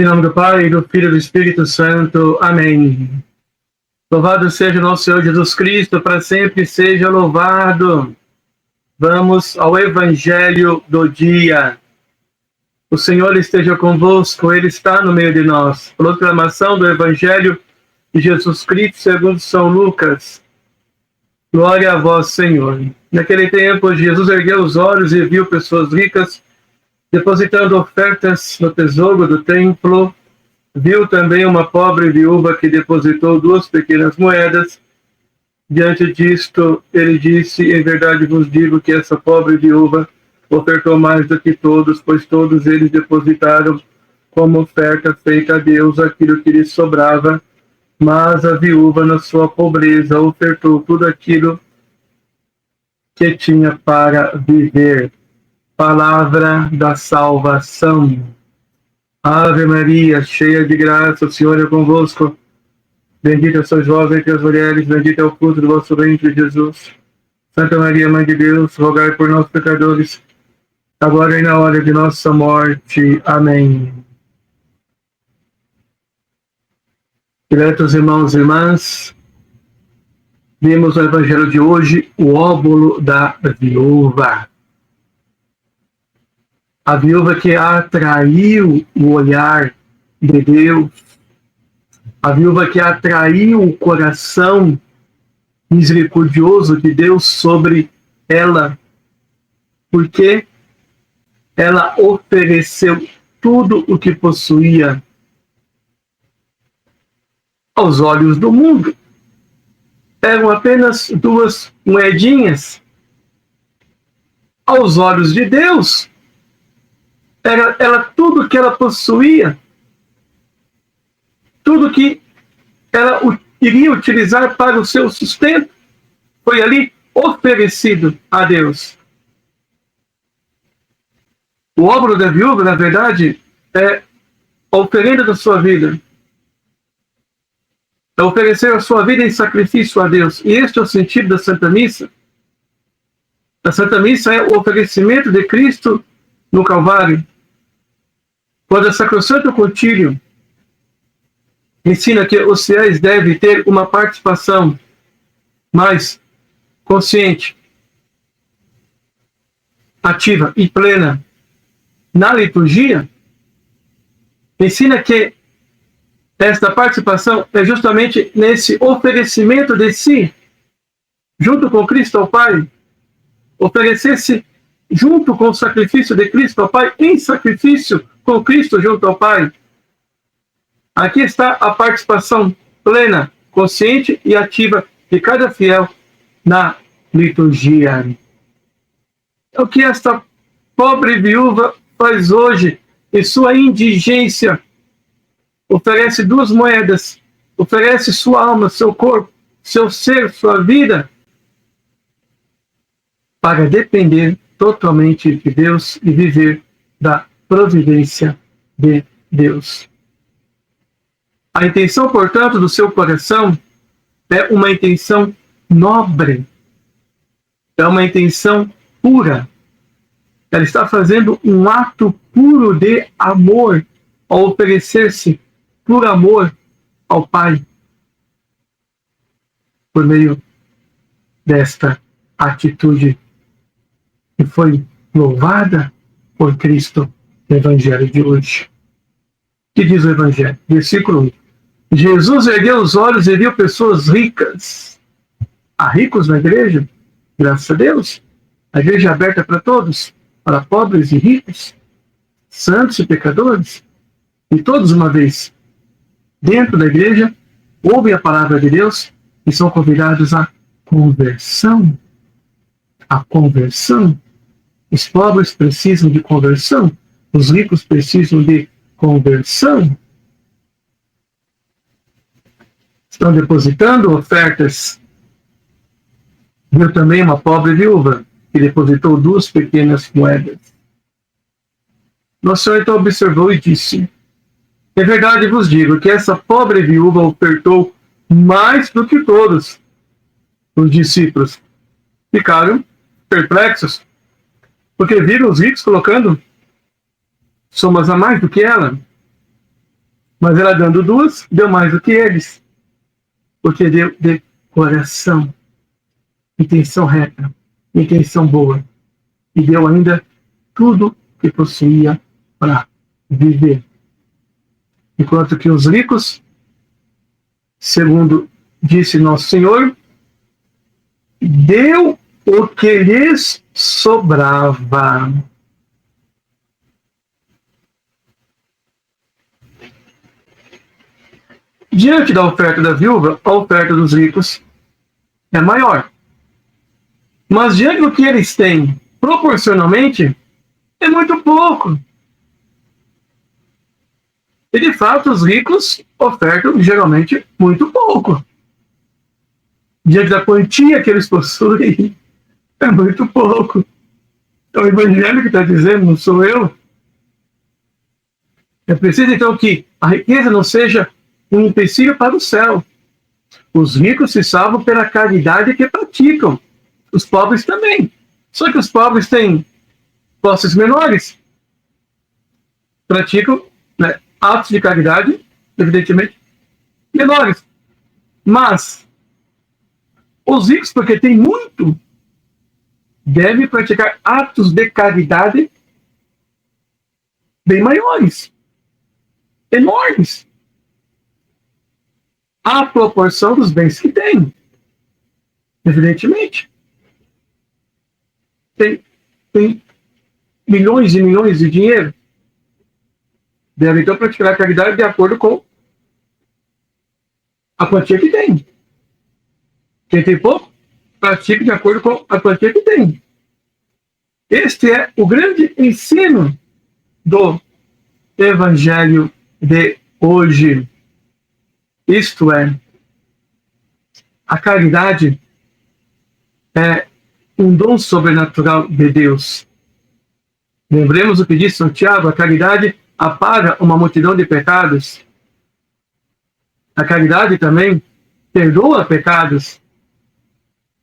Em nome do Pai, do Filho e do Espírito Santo. Amém. Louvado seja o nosso Senhor Jesus Cristo, para sempre seja louvado. Vamos ao Evangelho do dia. O Senhor esteja convosco, Ele está no meio de nós. Proclamação do Evangelho de Jesus Cristo segundo São Lucas. Glória a vós, Senhor. Naquele tempo, Jesus ergueu os olhos e viu pessoas ricas depositando ofertas no tesouro do templo. Viu também uma pobre viúva que depositou 2 pequenas moedas. Diante disto, ele disse: em verdade vos digo que essa pobre viúva ofertou mais do que todos, pois todos eles depositaram como oferta feita a Deus aquilo que lhes sobrava. Mas a viúva, na sua pobreza, ofertou tudo aquilo que tinha para viver. Palavra da salvação. Ave Maria, cheia de graça, o Senhor é convosco. Bendita sois vós entre as mulheres, bendito é o fruto do vosso ventre, Jesus. Santa Maria, Mãe de Deus, rogai por nós, pecadores, agora e na hora de nossa morte. Amém. Diletos irmãos e irmãs, vimos no Evangelho de hoje o óbolo da viúva. A viúva que atraiu o olhar de Deus, a viúva que atraiu o coração misericordioso de Deus sobre ela, porque ela ofereceu tudo o que possuía. Aos olhos do mundo, eram apenas 2 moedinhas. Aos olhos de Deus, era tudo que ela possuía, tudo que ela iria utilizar para o seu sustento, foi ali oferecido a Deus. O óbolo da viúva, na verdade, é a oferenda da sua vida. É oferecer a sua vida em sacrifício a Deus. E este é o sentido da Santa Missa. A Santa Missa é o oferecimento de Cristo no Calvário. Quando a Sacrosanto Concílio ensina que os fiéis devem ter uma participação mais consciente, ativa e plena na liturgia, ensina que esta participação é justamente nesse oferecimento de si, junto com Cristo ao Pai, oferecer-se junto com o sacrifício de Cristo ao Pai, em sacrifício com Cristo junto ao Pai. Aqui está a participação plena, consciente e ativa de cada fiel na liturgia. É o que esta pobre viúva faz hoje, em sua indigência. Oferece 2 moedas, oferece sua alma, seu corpo, seu ser, sua vida, para depender totalmente de Deus e viver da providência de Deus. A intenção, portanto, do seu coração é uma intenção nobre, é uma intenção pura. Ela está fazendo um ato puro de amor ao oferecer-se por amor ao Pai, por meio desta atitude que foi louvada por Cristo no Evangelho de hoje. Que diz o Evangelho? Versículo 1. Jesus ergueu os olhos e viu pessoas ricas. Há ricos na igreja? Graças a Deus. A igreja é aberta para todos, para pobres e ricos, santos e pecadores. E todos, uma vez dentro da igreja, ouvem a palavra de Deus e são convidados à conversão. A conversão. Os pobres precisam de conversão. Os ricos precisam de conversão. Estão depositando ofertas. Viu também uma pobre viúva que depositou 2 pequenas moedas. Nosso Senhor então observou e disse: em verdade vos digo que essa pobre viúva ofertou mais do que todos. Os discípulos ficaram perplexos, porque viram os ricos colocando somas a mais do que ela. Mas ela dando duas, deu mais do que eles. Porque deu de coração, intenção reta, intenção boa. E deu ainda tudo que possuía para viver. Enquanto que os ricos, segundo disse nosso Senhor, deu o que lhes sobrava. Diante da oferta da viúva, a oferta dos ricos é maior. Mas diante do que eles têm, proporcionalmente, é muito pouco. E, de fato, os ricos ofertam, geralmente, muito pouco. Diante da quantia que eles possuem, é muito pouco. É o Evangelho que está dizendo, não sou eu. É preciso, então, que a riqueza não seja um empecilho para o céu. Os ricos se salvam pela caridade que praticam. Os pobres também. Só que os pobres têm posses menores. Praticam, né, atos de caridade, evidentemente, menores. Mas os ricos, porque têm muito, devem praticar atos de caridade bem maiores, enormes, à proporção dos bens que têm. Evidentemente. Tem milhões e milhões de dinheiro. Devem, então, praticar a caridade de acordo com a quantia que tem. Quem tem pouco, pratica de acordo com a quantia que tem. Este é o grande ensino do Evangelho de hoje. Isto é, a caridade é um dom sobrenatural de Deus. Lembremos o que disse São Tiago: a caridade apaga uma multidão de pecados. A caridade também perdoa pecados.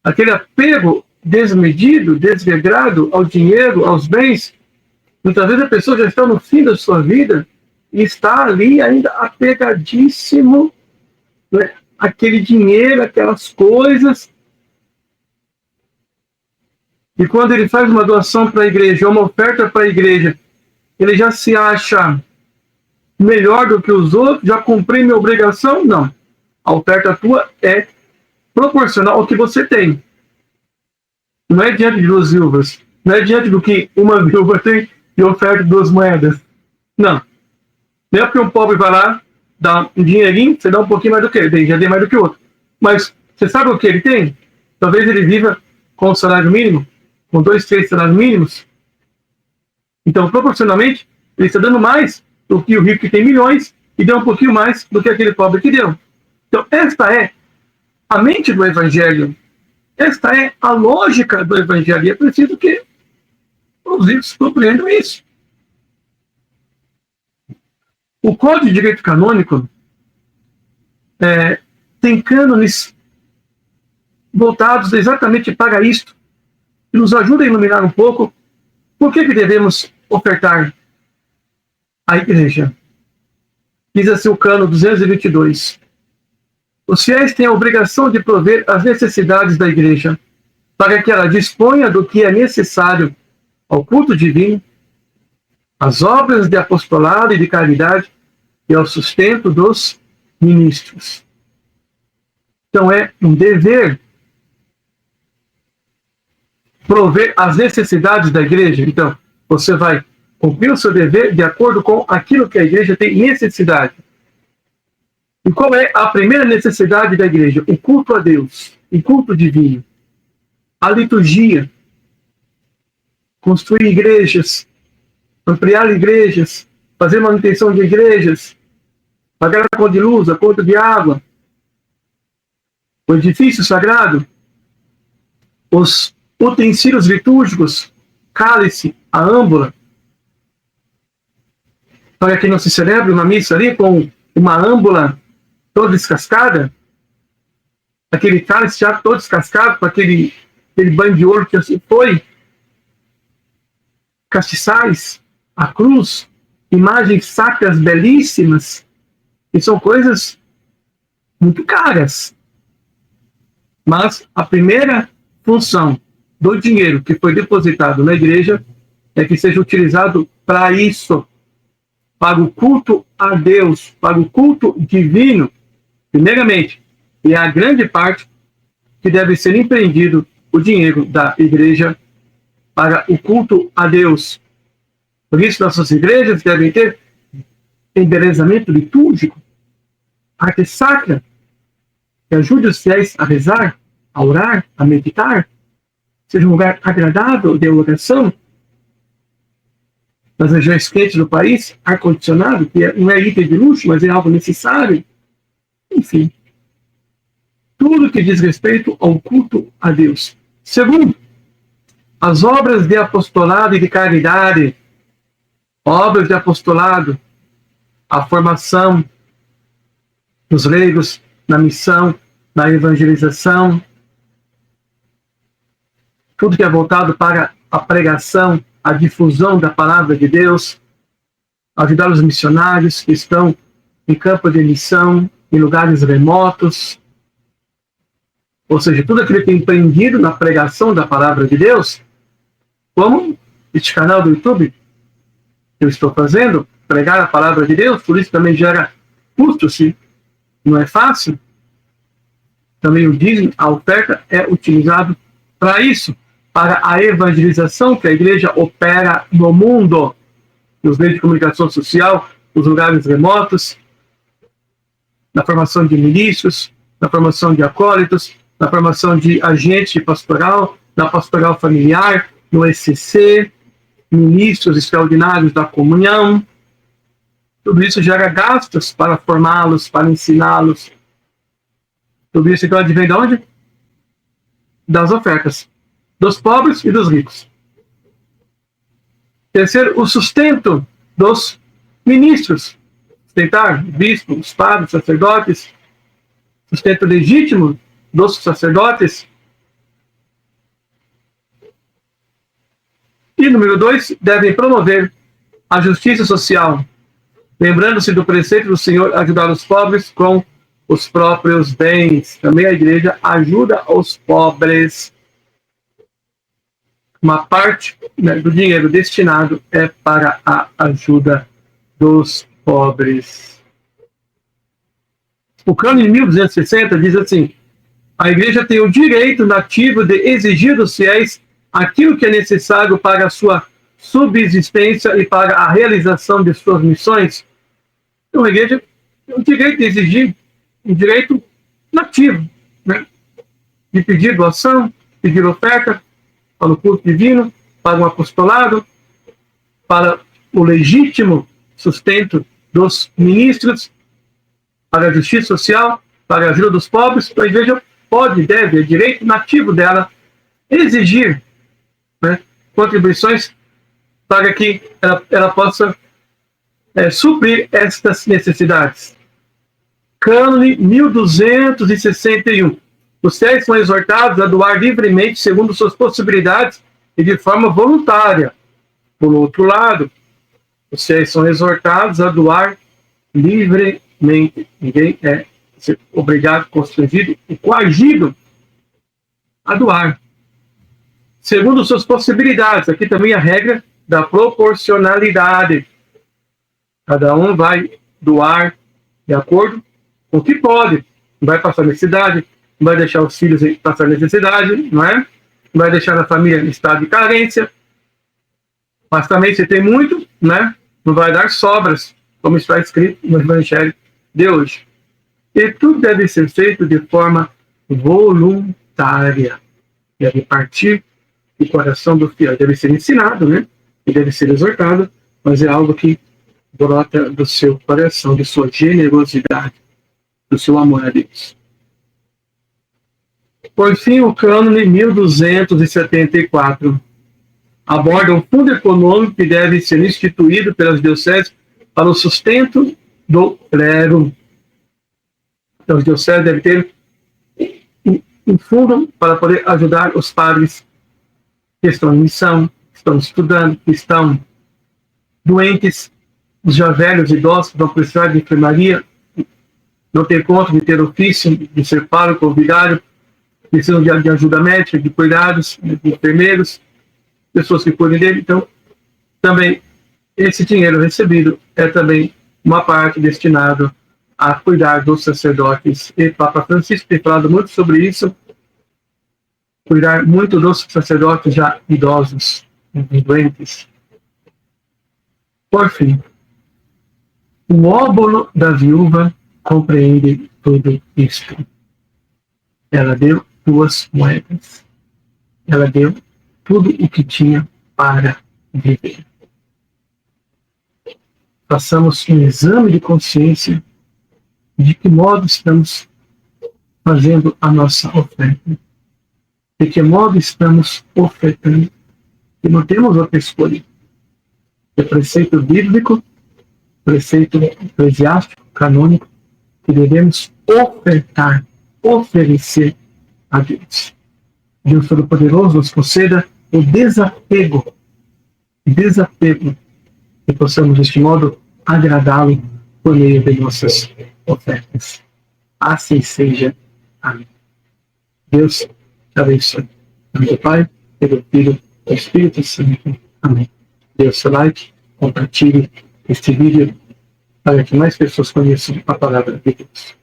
Aquele apego desmedido, desregrado ao dinheiro, aos bens, muitas vezes a pessoa já está no fim da sua vida e está ali ainda apegadíssimo, né, àquele dinheiro, aquelas coisas. E quando ele faz uma doação para a igreja, uma oferta para a igreja, ele já se acha melhor do que os outros, já cumpri minha obrigação? Não. A oferta tua é proporcional ao que você tem. Não é diante de duas viúvas. Não é diante do que uma viúva tem e oferta 2 moedas. Não. Não é porque um pobre vai lá, dá um dinheirinho, você dá um pouquinho mais do que ele, já tem mais do que o outro. Mas você sabe o que ele tem? Talvez ele viva com o salário mínimo, com 2, 3 salários mínimos. Então, proporcionalmente, ele está dando mais do que o rico que tem milhões e deu um pouquinho mais do que aquele pobre que deu. Então, esta é a mente do Evangelho. Esta é a lógica do Evangelho. E é preciso que os ricos compreendam isso. O Código de Direito Canônico tem cânones voltados exatamente para isto, que nos ajuda a iluminar um pouco por que devemos ofertar à igreja. Diz assim o cano 222. Os fiéis têm a obrigação de prover as necessidades da igreja, para que ela disponha do que é necessário ao culto divino, às obras de apostolado e de caridade e ao sustento dos ministros. Então é um dever prover as necessidades da igreja. Então, você vai cumprir o seu dever de acordo com aquilo que a igreja tem necessidade. E qual é a primeira necessidade da igreja? O culto a Deus, o culto divino, a liturgia, construir igrejas, ampliar igrejas, fazer manutenção de igrejas, pagar a conta de luz, a conta de água, o edifício sagrado, os utensílios litúrgicos, cálice, a âmbula, para que não se celebre uma missa ali com uma âmbula toda descascada, aquele cálice já todo descascado, com aquele banho de ouro que assim foi, castiçais, a cruz, imagens sacras belíssimas, E são coisas muito caras. Mas a primeira função do dinheiro que foi depositado na igreja é que seja utilizado para isso, para o culto a Deus, para o culto divino, primeiramente. E a grande parte que deve ser empreendido o dinheiro da igreja para o culto a Deus. Por isso, nossas igrejas devem ter embelezamento litúrgico, arte sacra, que ajude os fiéis a rezar, a orar, a meditar, seja um lugar agradável de oração. Nas regiões quentes do país, ar-condicionado, que não é item de luxo, mas é algo necessário. Enfim, tudo que diz respeito ao culto a Deus. Segundo, as obras de apostolado e de caridade. Obras de apostolado, a formação dos leigos na missão, na evangelização, tudo que é voltado para a pregação, a difusão da palavra de Deus, ajudar os missionários que estão em campo de missão, em lugares remotos, ou seja, tudo aquilo que é empreendido na pregação da palavra de Deus, como este canal do YouTube que eu estou fazendo, pregar a palavra de Deus, por isso também gera custo, se não é fácil. Também o dízimo, a oferta é utilizado para isso, para a evangelização que a igreja opera no mundo, nos meios de comunicação social, nos lugares remotos, na formação de milícios, na formação de acólitos, na formação de agentes de pastoral, na pastoral familiar, no ECC, ministros extraordinários da comunhão. Tudo isso gera gastos para formá-los, para ensiná-los. Tudo isso então advém de onde? Das ofertas, dos pobres e dos ricos. Terceiro, o sustento dos ministros. Sustentar bispos, padres, sacerdotes. Sustento legítimo dos sacerdotes. E número 2, devem promover a justiça social, lembrando-se do preceito do Senhor ajudar os pobres com os próprios bens. Também a igreja ajuda os pobres. Uma parte, né, do dinheiro destinado é para a ajuda dos pobres. O cânone de 1260 diz assim: a igreja tem o direito nativo de exigir dos fiéis aquilo que é necessário para a sua subsistência e para a realização de suas missões. Então a igreja tem o direito de exigir, um direito nativo, né, de pedir doação, pedir oferta para o culto divino, para o apostolado, para o legítimo sustento dos ministros, para a justiça social, para a ajuda dos pobres. Então a igreja pode, deve, é direito nativo dela exigir, né, contribuições para que ela possa suprir estas necessidades. Cânone 1261. Os fiéis são exortados a doar livremente segundo suas possibilidades e de forma voluntária. Por outro lado, os fiéis são exortados a doar livremente. Ninguém é obrigado, constrangido e coagido a doar segundo suas possibilidades. Aqui também a regra da proporcionalidade. Cada um vai doar de acordo com o que pode. Não vai passar necessidade, não vai deixar os filhos passar necessidade, não é? Não vai deixar a família em estado de carência. Mas também, se tem muito, né, não vai dar sobras, como está escrito no Evangelho de hoje. E tudo deve ser feito de forma voluntária. Deve partir do coração do fiel. Deve ser ensinado, né? E deve ser exortado, mas é algo que brota do seu coração, de sua generosidade, do seu amor a Deus. Por fim, o cânone 1274 aborda um fundo econômico que deve ser instituído pelas dioceses para o sustento do clero. Então, os dioceses devem ter um fundo para poder ajudar os padres que estão em missão, que estão estudando, que estão doentes, os já velhos, idosos, que vão precisar de enfermaria, não ter conta de ter ofício, de ser pároco ou vigário, precisam de ajuda médica, de cuidados, de enfermeiros, pessoas que cuidem dele. Então, também, esse dinheiro recebido é também uma parte destinado a cuidar dos sacerdotes. E Papa Francisco tem falado muito sobre isso, cuidar muito dos sacerdotes já idosos, doentes. Por fim, o óbolo da viúva compreende tudo isto. Ela deu 2 moedas. Ela deu tudo o que tinha para viver. Façamos um exame de consciência de que modo estamos fazendo a nossa oferta. De que modo estamos ofertando. E não temos outra escolha. É preceito bíblico, preceito eclesiástico, canônico, que devemos ofertar, oferecer a Deus. Deus Todo-Poderoso nos conceda o desapego, que possamos, deste modo, agradá-lo por meio de nossas ofertas. Assim seja. Amém. Deus te abençoe. Em nome do Pai, e do Filho, e do Espírito Santo. Amém. Dê o seu like, compartilhe este vídeo para que mais pessoas conheçam a palavra de Deus.